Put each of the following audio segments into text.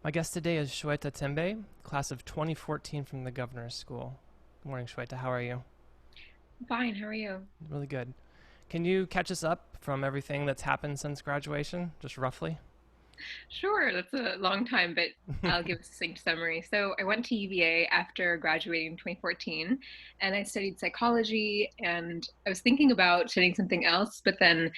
My guest today is Shweta Tembe, class of 2014 from the Governor's School. Good morning, Shweta. How are you? Fine, how are you? Really good. Can you catch us up from everything that's happened since graduation, just roughly? Sure, that's a long time, but I'll give a succinct summary. So I went to UVA after graduating in 2014, and I studied psychology, and I was thinking about studying something else, but then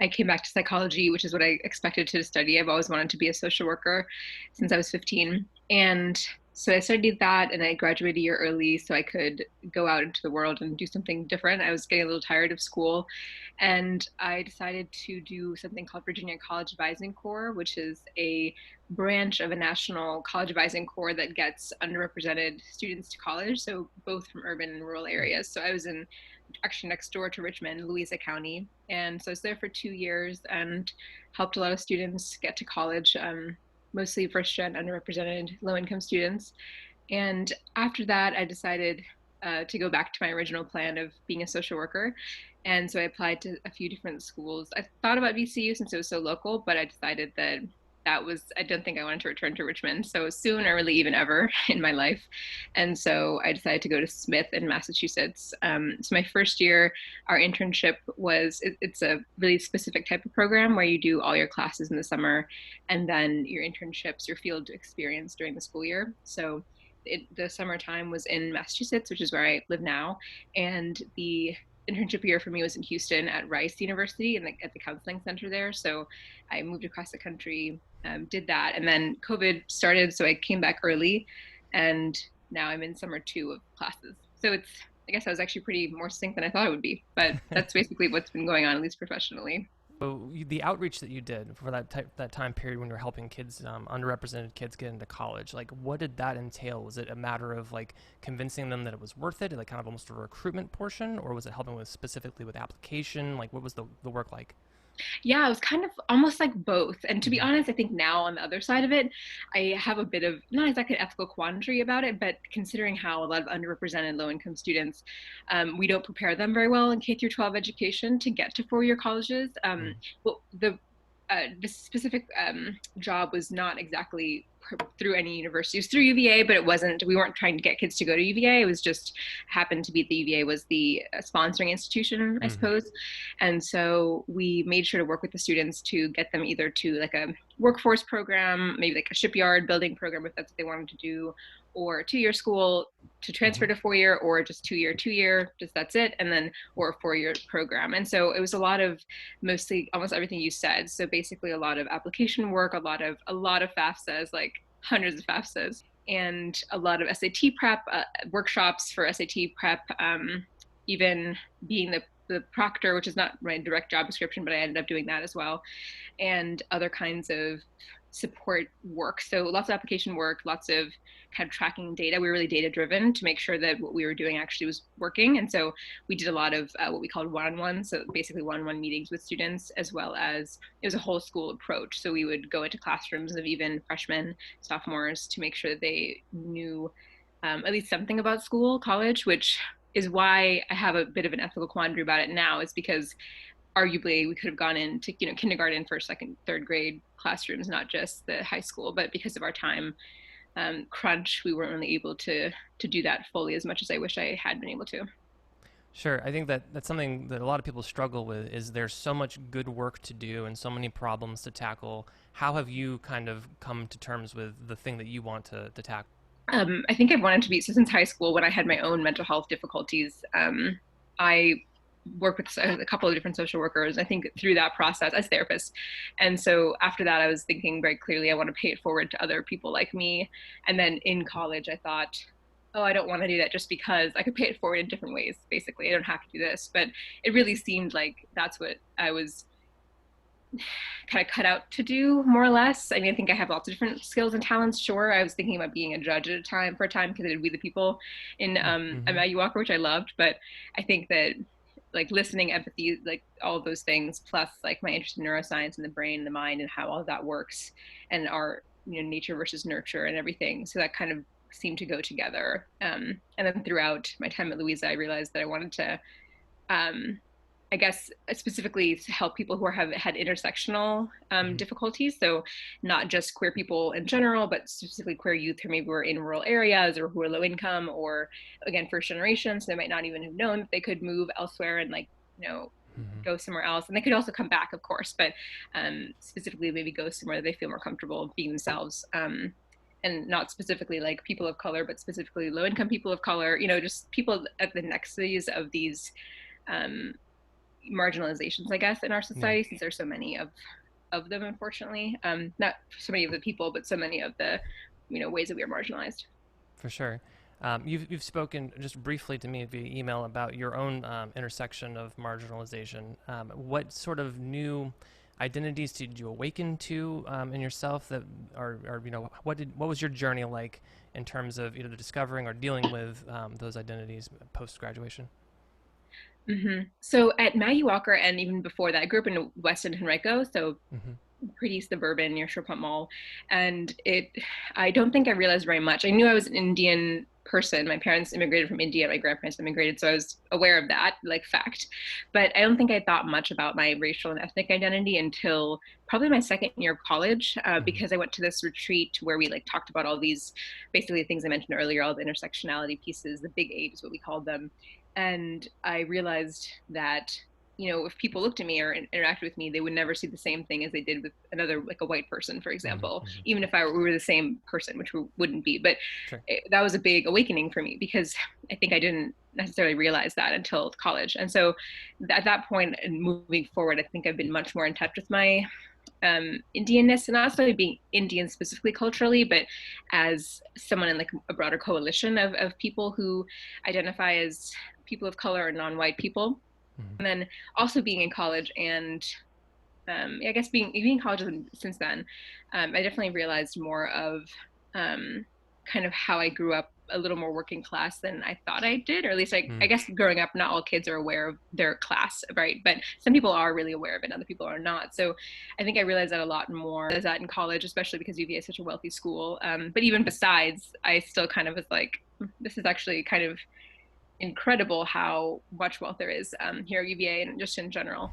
I came back to psychology, which is what I expected to study. I've always wanted to be a social worker since I was 15. And so I studied that and I graduated a year early so I could go out into the world and do something different. I was getting a little tired of school, and I decided to do something called Virginia College Advising Corps, which is a branch of a national college advising corps that gets underrepresented students to college, so both from urban and rural areas. So I was in actually next door to Richmond, Louisa County, and so I was there for 2 years and helped a lot of students get to college, mostly first gen underrepresented low income students. And after that, I decided to go back to my original plan of being a social worker. And so I applied to a few different schools. I thought about VCU since it was so local, but I decided that I don't think I wanted to return to Richmond so soon, or really even ever in my life. And so I decided to go to Smith in Massachusetts. So my first year, our internship it's a really specific type of program where you do all your classes in the summer and then your internships, your field experience during the school year. So the summertime was in Massachusetts, which is where I live now, and the internship year for me was in Houston at Rice University and at the counseling center there. So I moved across the country, did that, and then COVID started, so I came back early, and now I'm in summer two of classes. So I guess I was actually pretty more succinct than I thought it would be, but that's basically what's been going on, at least professionally. So the outreach that you did for that time period when you were helping kids, underrepresented kids, get into college, like what did that entail? Was it a matter of like convincing them that it was worth it, like kind of almost a recruitment portion, or was it helping with specifically with application? Like what was the work like? Yeah, it was kind of almost like both. And to be Mm-hmm. honest, I think now on the other side of it, I have a bit of not exactly an ethical quandary about it, but considering how a lot of underrepresented low income students, we don't prepare them very well in K through 12 education to get to 4 year colleges. Well, the specific job was not exactly through any university. It was through UVA, but we weren't trying to get kids to go to UVA. It was just happened to be the UVA was the sponsoring institution, I Mm-hmm. suppose. And so we made sure to work with the students to get them either to like a workforce program, maybe like a shipyard building program if that's what they wanted to do, or a 2 year school to Mm-hmm. transfer to 4 year, or just 2 year, just that's it, and then or a 4 year program. And so it was a lot of mostly almost everything you said. So basically a lot of application work, a lot of FAFSAs, like hundreds of FAFSAs, and a lot of SAT prep, workshops for SAT prep, even being the proctor, which is not my direct job description, but I ended up doing that as well, and other kinds of support work. So lots of application work, lots of kind of tracking data. We were really data driven to make sure that what we were doing actually was working. And so we did a lot of what we called one-on-one. So basically one-on-one meetings with students, as well as it was a whole school approach. So we would go into classrooms of even freshmen, sophomores to make sure that they knew at least something about school, college, which is why I have a bit of an ethical quandary about it now, is because arguably we could have gone into kindergarten, first, second, third grade classrooms, not just the high school. But because of our time crunch, we weren't really able to do that fully as much as I wish I had been able to. Sure. I think that that's something that a lot of people struggle with is there's so much good work to do and so many problems to tackle. How have you kind of come to terms with the thing that you want to tackle? I think I've wanted to be so since high school when I had my own mental health difficulties. I worked with a couple of different social workers, I think, through that process as therapists. And so after that, I was thinking very clearly, I want to pay it forward to other people like me. And then in college, I thought, oh, I don't want to do that just because I could pay it forward in different ways. Basically, I don't have to do this. But it really seemed like that's what I was kind of cut out to do, more or less. I mean, I think I have lots of different skills and talents. Sure, I was thinking about being a judge at a time for a time because I did We the People in Mm-hmm. Maggie Walker, which I loved. But I think that like listening, empathy, like all of those things, plus like my interest in neuroscience and the brain and the mind and how all of that works, and our nature versus nurture and everything. So that kind of seemed to go together. And then throughout my time at Louisa, I realized that I wanted to um, I guess specifically to help people who have had intersectional Mm-hmm. difficulties. So not just queer people in general, but specifically queer youth who maybe were in rural areas or who are low income or again first generation. So they might not even have known that they could move elsewhere and like you know Mm-hmm. go somewhere else. And they could also come back, of course, but specifically maybe go somewhere that they feel more comfortable being themselves. And not specifically like people of color, but specifically low income people of color, just people at the nexus of these um, marginalizations, I guess, in our Yeah, society, since there's so many of them, unfortunately. Not so many of the people, but so many of the ways that we are marginalized. for sure. You've spoken just briefly to me via email about your own intersection of marginalization. What sort of new identities did you awaken to in yourself that are what was your journey like in terms of either discovering or dealing with those identities post graduation? So at Maggie Walker, and even before that, I grew up in Weston Henrico, so Mm-hmm. pretty suburban near Sherpont Mall. And I don't think I realized very much. I knew I was an Indian person. My parents immigrated from India, my grandparents immigrated, so I was aware of that, like fact. But I don't think I thought much about my racial and ethnic identity until probably my second year of college, Mm-hmm. because I went to this retreat where we like talked about all these basically things I mentioned earlier, all the intersectionality pieces, the big eight is what we called them. And I realized that if people looked at me or interacted with me, they would never see the same thing as they did with another, like a white person, for Mm-hmm. example, Mm-hmm. even if we were the same person, which we wouldn't be. But Sure. that was a big awakening for me because I think I didn't necessarily realize that until college. And so at that point and moving forward, I think I've been much more in touch with my Indianness, and not necessarily being Indian specifically culturally, but as someone in like a broader coalition of people who identify as people of color or non-white people. Mm-hmm. And then also being in college and I guess being in college since then, I definitely realized more of um, kind of how I grew up a little more working class than I thought I did, or at least I Mm. guess growing up, not all kids are aware of their class, right? But some people are really aware of it, and other people are not. So I think I realized that a lot more as that in college, especially because UVA is such a wealthy school. But even besides, I still kind of was like, this is actually kind of incredible how much wealth there is here at UVA and just in general,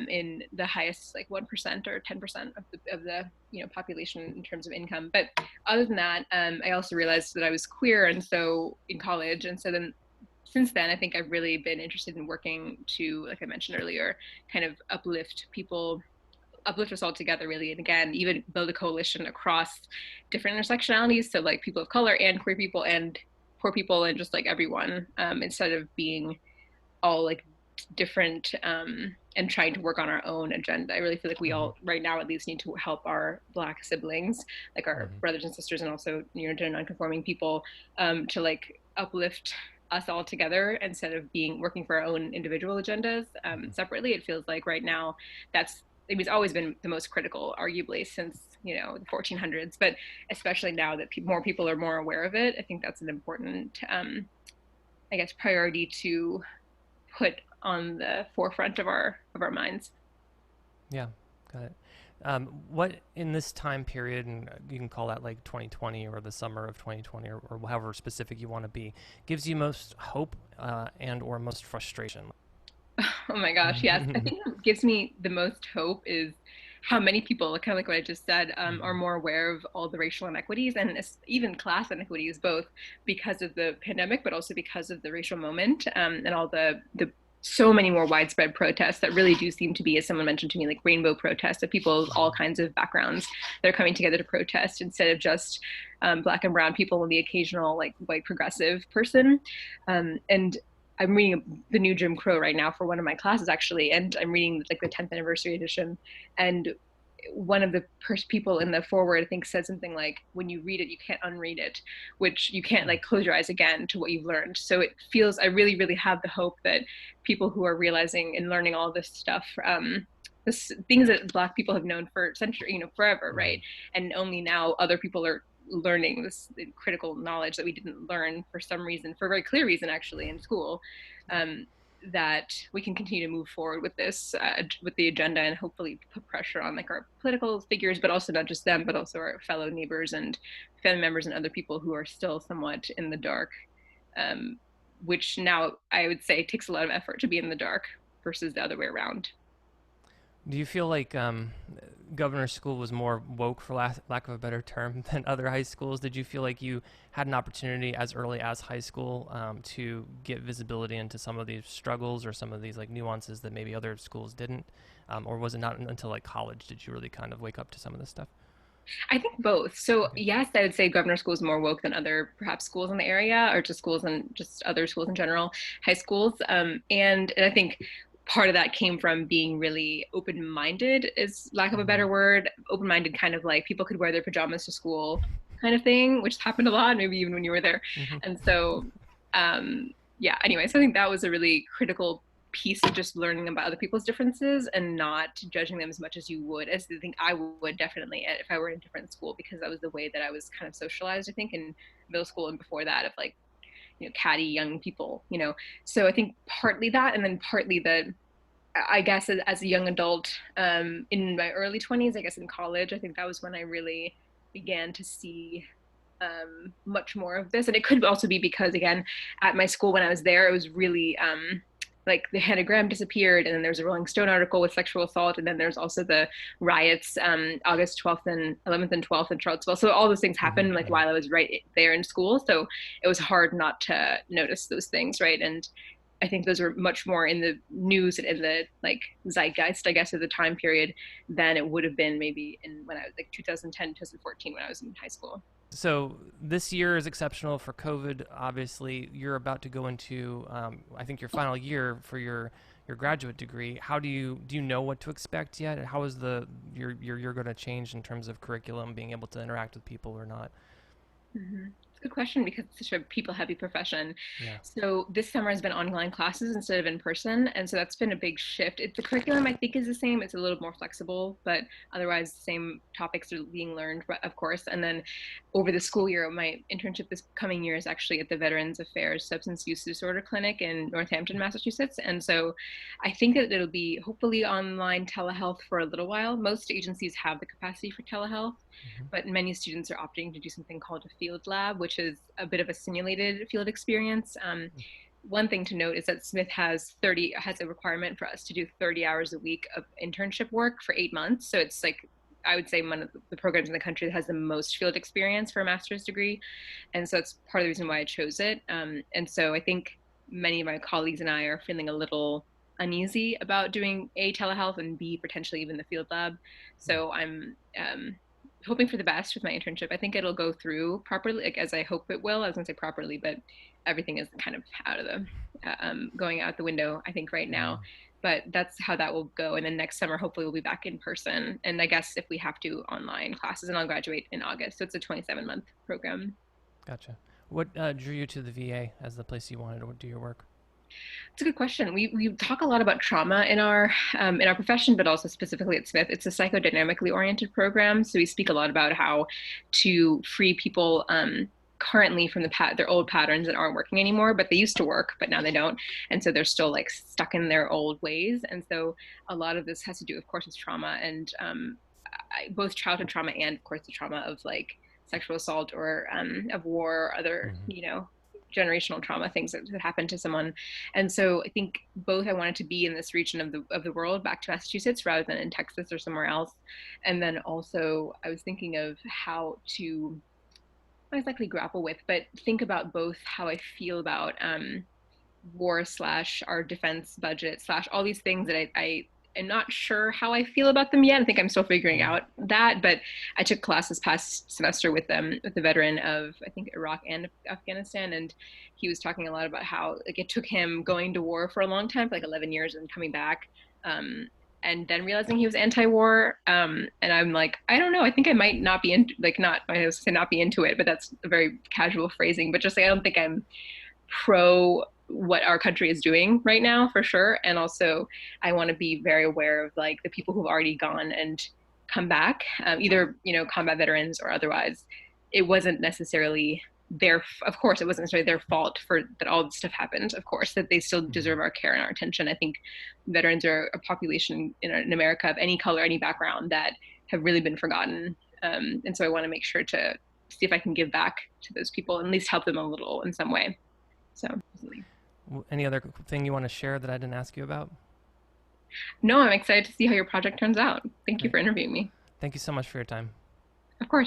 in the highest like 1% or 10% of the population in terms of income. But other than that, I also realized that I was queer, and so in college, and so then since then, I think I've really been interested in working to, like I mentioned earlier, kind of uplift us all together really, and again even build a coalition across different intersectionalities, so like people of color and queer people and poor people and just like everyone, instead of being all like different, and trying to work on our own agenda. I really feel like we Mm-hmm. all right now at least need to help our Black siblings, like our Mm-hmm. brothers and sisters, and also gender non-conforming people, to like uplift us all together instead of being working for our own individual agendas Mm-hmm. separately. It feels like right now that's it's always been the most critical, arguably, since the 1400s, but especially now that more people are more aware of it, I think that's an important, I guess, priority to put on the forefront of our minds. Yeah, got it. What in this time period, and you can call that like 2020 or the summer of 2020 or however specific you want to be, gives you most hope and or most frustration? Oh my gosh, yes. I think what gives me the most hope is how many people, kind of like what I just said, are Mm-hmm. more aware of all the racial inequities and even class inequities, both because of the pandemic, but also because of the racial moment, and all the so many more widespread protests that really do seem to be, as someone mentioned to me, like rainbow protests of people of all Mm-hmm. kinds of backgrounds that are coming together to protest instead of just Black and brown people and the occasional like white progressive person. And I'm reading the new Jim Crow right now for one of my classes actually, and I'm reading like the 10th anniversary edition. And one of the people in the forward, I think, said something like, "When you read it, you can't unread it," which you can't like close your eyes again to what you've learned. So it feels I really, really have the hope that people who are realizing and learning all this stuff. Things that Black people have known for centuries, forever, Mm-hmm. right? And only now other people are learning this critical knowledge that we didn't learn for some reason, for a very clear reason actually, in school, um, that we can continue to move forward with this, with the agenda, and hopefully put pressure on like our political figures, but also not just them, but also our fellow neighbors and family members and other people who are still somewhat in the dark, um, which now I would say takes a lot of effort to be in the dark versus the other way around. Do you feel like Governor's School was more woke, for lack of a better term, than other high schools? Did you feel like you had an opportunity as early as high school to get visibility into some of these struggles or some of these like nuances that maybe other schools didn't? Or was it not until like college did you really kind of wake up to some of this stuff? I think both. So Okay. yes, I would say Governor School is more woke than other perhaps schools in the area, or just schools and just other schools in general, high schools. And I think part of that came from being really open-minded, is lack of a Mm-hmm. better word. Open-minded, kind of like people could wear their pajamas to school, kind of thing, which happened a lot, maybe even when you were there. Mm-hmm. And so, yeah. Anyway, so I think that was a really critical piece of just learning about other people's differences and not judging them as much as you would, as I think I would definitely if I were in a different school, because that was the way that I was kind of socialized, I think, in middle school and before that, of like, catty young people, so I think partly that, and then partly the, I guess, as a young adult, in my early 20s, I guess in college, I think that was when I really began to see much more of this. And it could also be because, again, at my school when I was there, it was really like the Hannah Graham disappeared, and then there's a Rolling Stone article with sexual assault, and then there's also the riots, August 12th and 11th and 12th in Charlottesville. So all those things Mm-hmm. happened like Mm-hmm. while I was right there in school. So it was hard not to notice those things, right? And I think those were much more in the news and in the like zeitgeist, I guess, of the time period than it would have been maybe in when I was like 2010, 2014 when I was in high school. So this year is exceptional for COVID. Obviously, you're about to go into, I think, your final year for your graduate degree. How do you know what to expect yet? How is your going to change in terms of curriculum, being able to interact with people or not? Mm-hmm. It's a good question because it's such a people heavy profession. Yeah. So this summer has been online classes instead of in person. And so that's been a big shift. The curriculum, I think, is the same. It's a little more flexible, but otherwise, the same topics are being learned, of course. And then over the school year, my internship this coming year is actually at the Veterans Affairs Substance Use Disorder Clinic in Northampton, Massachusetts. And so I think that it'll be hopefully online telehealth for a little while. Most agencies have the capacity for telehealth, Mm-hmm. but many students are opting to do something called a field lab, which is a bit of a simulated field experience. One thing to note is that Smith has a requirement for us to do 30 hours a week of internship work for 8 months. So it's like, I would say, one of the programs in the country that has the most field experience for a master's degree, and so that's part of the reason why I chose it. And so I think many of my colleagues and I are feeling a little uneasy about doing A, telehealth, and B, potentially even the field lab. So I'm hoping for the best with my internship. I think it'll go through properly, like as I hope it will. I was gonna say properly, but everything is kind of out of the going out the window, I think, right Mm-hmm. now. But that's how that will go. And then next summer, hopefully, we'll be back in person. And I guess if we have to, online classes. And I'll graduate in August. So it's a 27-month program. Gotcha. What drew you to the VA as the place you wanted to do your work? It's a good question. We talk a lot about trauma in our profession, but also specifically at Smith. It's a psychodynamically oriented program, so we speak a lot about how to free people currently from their old patterns that aren't working anymore, but they used to work, but now they don't, and so they're still like stuck in their old ways. And so a lot of this has to do, of course, with trauma and both childhood trauma and, of course, the trauma of like sexual assault or of war or other, Mm-hmm. generational trauma, things that happened to someone. And so I think both I wanted to be in this region of the world, back to Massachusetts rather than in Texas or somewhere else. And then also I was thinking of how to not exactly grapple with, but think about both how I feel about war slash our defense budget slash all these things that I am not sure how I feel about them yet. I think I'm still figuring Mm-hmm. out that, but I took classes past semester with the veteran of, I think, Iraq and Afghanistan, and he was talking a lot about how like it took him going to war for a long time, for like 11 years, and coming back. And then realizing he was anti-war, and I'm like, I don't know. I think I might not be not. I was say not be into it, but that's a very casual phrasing. But just like I don't think I'm pro what our country is doing right now, for sure. And also I want to be very aware of like the people who've already gone and come back, either combat veterans or otherwise. It wasn't necessarily their of course it wasn't necessarily their fault for that all this stuff happened, of course, that they still Mm-hmm. deserve our care and our attention. I think veterans are a population in America of any color, any background, that have really been forgotten, and so I want to make sure to see if I can give back to those people and at least help them a little in some way. So Any other thing you want to share that I didn't ask you about? No, I'm excited to see how your project turns out. Thank you Great. for interviewing me. Thank you so much for your time. Of course.